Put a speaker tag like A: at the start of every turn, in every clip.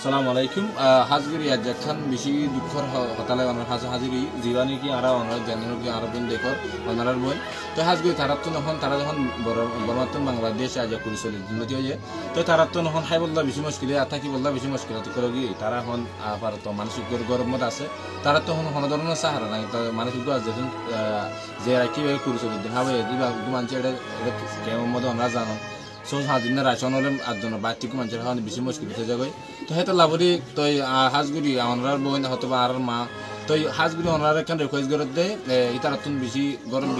A: আসসালামু আলাইকুম হাজগিরি একখান বেশি দুঃখর হতালে আমার হাজিরি জীবানী কি আর অনার জানানো কি আর বোন দেখর অনারার বোন তো হাজগিরি তারা তো নখন তারা যখন বর্মাতন বাংলাদেশ আজ করেছিল উন্নতি হয়ে তো তারা তো নখন হাই বললা বেশি মুশকিলে আর থাকি বললা বেশি মুশকিল তো করে গিয়ে তারা এখন আপাতত মানসিক গরম মত আছে তারা তখন কোনো ধরনের সাহারা নাই মানসিক যখন যে কিভাবে করেছিল হবে মানছে এটা কেমন মতো আমরা জানো সো হাজির রাশন হলে একজনের বাড়তি মানুষের খাওয়ানো বেশি মুশকিল হয়ে যাবে তো হেতো লাভরি তো হাঁসগুড়ি আমার বোন হয়তো বা আর মা তো হাঁসগুড়ি ওনার এখান রিকোয়েস্ট করে দেয় ইতার তুন বেশি গরম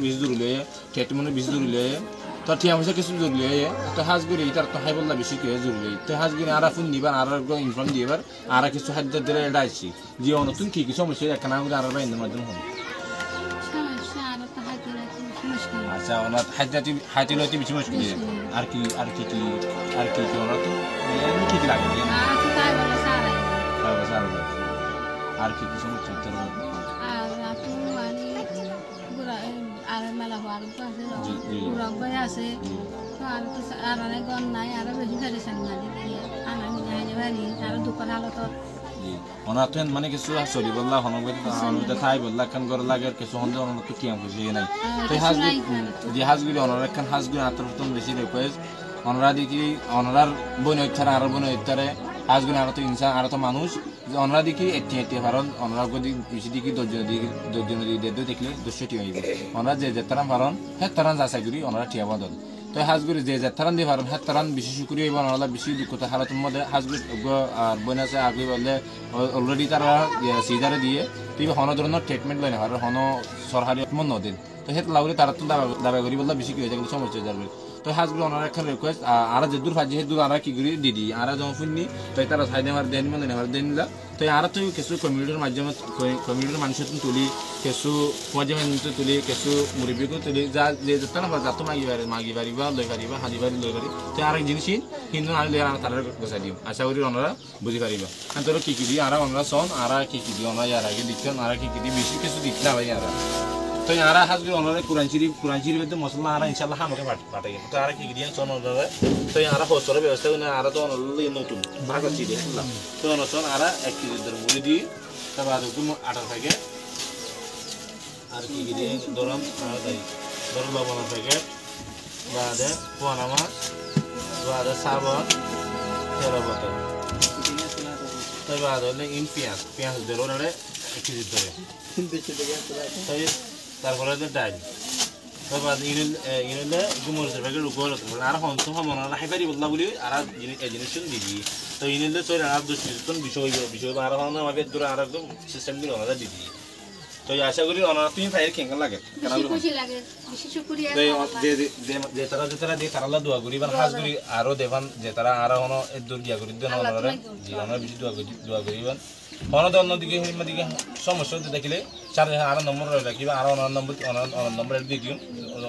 A: বেশি জরুরি হয়ে ঠেটমনে বেশি জরুরি হয়ে তো ঠিক আছে কিছু জরুরি হয়ে তো হাঁসগুড়ি ইতার তো হাই বললা বেশি কে জরুরি তো হাঁসগুড়ি আর ফোন দিবার আর ইনফর্ম দিবার আর কিছু খাদ্য দিলে এটা আসছি যে নতুন কি কি সমস্যা একখানা করে আর বাইনের মাধ্যমে হবে আচ্ছা ওনার হাইতে লইতে বেশি মুশকিল আর কি ওনার তো কি কি লাগে আর কি সমস্যা ওনার তো মানে কিছু চলি বললা হনগতে ঠাই বললা একখান ঘর লাগে আর কিছু হন্দ ওনার তো কিয়াম বুঝি নাই তো হাঁসগুলি ওনার একখান হাঁসগুলি আত্মরতন বেশি রিকোয়েস্ট ওনারা দেখি ওনার বই নৈতারে আর বই নৈতারে হাঁসগুলি আর তো ইনসান আর তো মানুষ ওনারা দেখি এটি কারণ ওনারা বেশি দেখি দর্জন দিয়ে দেখলে দুশোটি হইবে ওনারা যে তারা পারন হ্যাঁ তারা যাচাই করি ওনারা ঠিয়া বদল তো হাঁসগুলি যে তারান দিয়ে পারেন হ্যাঁ তারান বেশি শুক্রিয়া এবং ওনারা বেশি দুঃখতা হারাতের মধ্যে হাঁসগুলি আর বই আছে আগে বললে অলরেডি তারা সিজারে দিয়ে তুই হন ধরনের ট্রিটমেন্ট লয় না আর হন সরকারি মন নদিন তো সেই লাগলে তারা তো দাবা করি বললে বেশি কি হয়ে যাবে সমস্যা হয়ে যাবে তো হাঁসগুলো ওনার একটা রিকোয়েস্ট আর যে দূর ফাজি সেই দূর আর কি করি দিদি আর যখন শুননি তো তারা সাইডে আমার দেন মানে আমার দেন নিলা তো আর তো কিছু কমিউনিটির মাধ্যমে কমিউনিটির মানুষের তুলি কিছু সমাজের মানুষ তুলি কিছু মুরব্বীকে তুলি যা যে তারা যাত মাগি পারিবা লই পারিবা হাজি পারি লই পারি তো আর এক জিনিস কিন্তু আনলে আর তারা গোছাই দিও আশা করি ওনারা বুঝি পারিবা আর তোর কি দিই আর ওনারা শোন আর কি দিই ওনারা ইয়ার আগে দিচ্ছেন আর কি দিই বেশি কিছু দিচ্ছে না ভাই আর তো আর হাঁসগুলো ওনারা কোরআন শরীফ মধ্যে মশলা আর ইনশাল্লাহ আমাকে পাঠাই তো আর কি দিয়ে শোন ওনারা তো আর হোস্টেলের ব্যবস্থা করে আর তো নতুন ভাগ হচ্ছে দিয়ে তো শোন আর 1 কেজি মুড়ি দিই তারপর আটার প্যাকেট আর কি দিয়ে ধরুন লবণের প্যাকেট বাদে পোয়ানা মাছ বাদে সাবান তেল বোতল তাই বাদ হলে পেঁয়াজ ধরুন 1 কেজি ধরে তারপরে ডাল তারপর ইনলে মরিচের প্যাকেট উপর আর হন্ত মনে রাখি পারি বললা বলি আর জিনিস দিবি তো ইনলে চলে আর 10 মিনিট বিষয় আর আমাকে দূরে আর একদম সিস্টেম দিল ওনারা দিবি তো আশা করি ওনারা তুমি ফাইল কেঙ্গা লাগে যে তারা দিয়ে তারা দোয়া করি বা হাজ করি আরো দেবান যে তারা আর হনো দূর গিয়া করি দেন ওনারা জীবনের বেশি দোয়া করিবেন অন্য অন্যদিকে দিকে সমস্যা দেখিলে চার আর নম্বর রাখিবা আর নম্বর দিয়ে দিও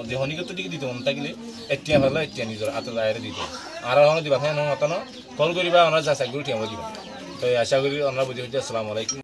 A: যে হনিকত দিকে দিতে মন থাকিলে এতিয়া ভালো এতিয়া নিজের হাতে দায়ের দিত আর হনো দিবা হ্যাঁ হতন কল করিবা ওনারা যাচাই করে ঠিয়া দিবা তো আশা করি ওনারা বুঝে আসসালামু আলাইকুম।